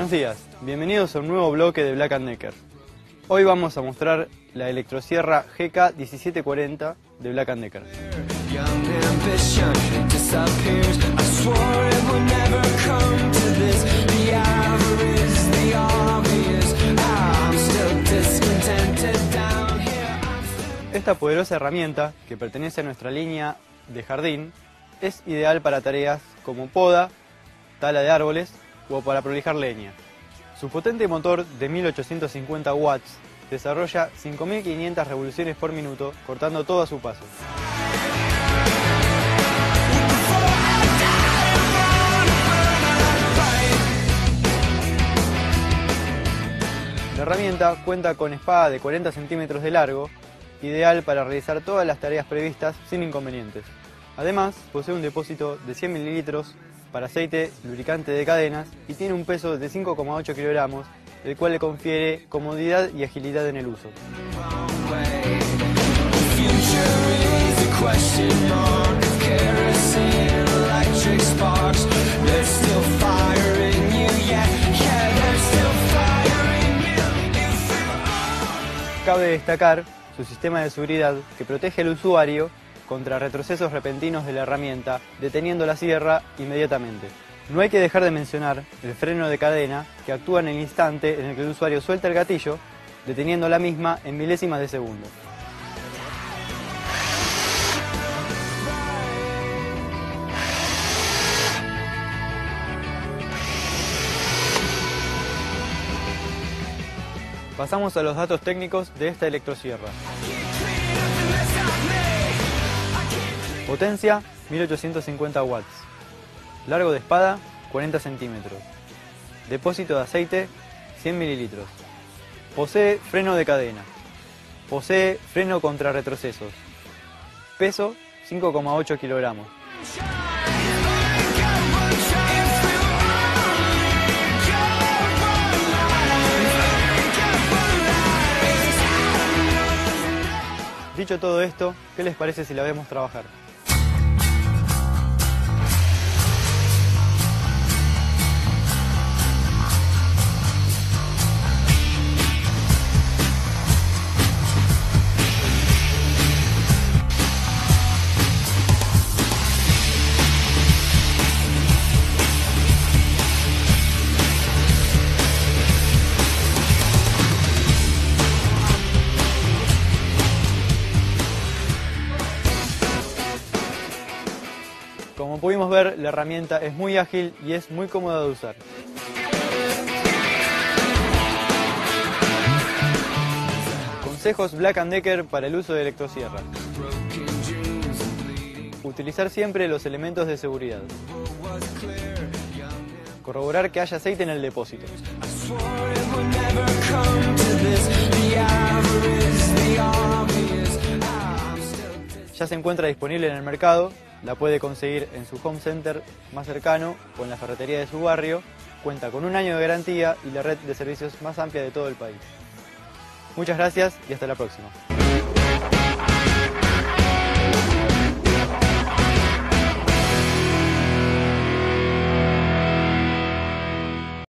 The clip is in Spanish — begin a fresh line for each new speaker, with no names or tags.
Buenos días, bienvenidos a un nuevo bloque de Black & Decker. Hoy vamos a mostrar la electrosierra GK 1740 de Black & Decker. Esta poderosa herramienta, que pertenece a nuestra línea de jardín, es ideal para tareas como poda, tala de árboles o para prolijar leña. Su potente motor de 1850 watts desarrolla 5500 revoluciones por minuto, cortando todo a su paso. La herramienta cuenta con espada de 40 centímetros de largo, ideal para realizar todas las tareas previstas sin inconvenientes. Además, posee un depósito de 100 mililitros para aceite lubricante de cadenas y tiene un peso de 5,8 kilogramos, el cual le confiere comodidad y agilidad en el uso. Cabe destacar su sistema de seguridad que protege al usuario contra retrocesos repentinos de la herramienta, deteniendo la sierra inmediatamente. No hay que dejar de mencionar el freno de cadena, que actúa en el instante en el que el usuario suelta el gatillo, deteniendo la misma en milésimas de segundo. Pasamos a los datos técnicos de esta electrosierra. Potencia 1850 watts. Largo de espada 40 centímetros. Depósito de aceite 100 mililitros. Posee freno de cadena. Posee freno contra retrocesos. Peso 5,8 kilogramos. Dicho todo esto, ¿qué les parece si la vemos trabajar? Como pudimos ver, la herramienta es muy ágil y es muy cómoda de usar. Consejos Black & Decker para el uso de electrosierra. Utilizar siempre los elementos de seguridad. Corroborar que haya aceite en el depósito. Ya se encuentra disponible en el mercado, la puede conseguir en su home center más cercano o en la ferretería de su barrio, cuenta con un año de garantía y la red de servicios más amplia de todo el país. Muchas gracias y hasta la próxima.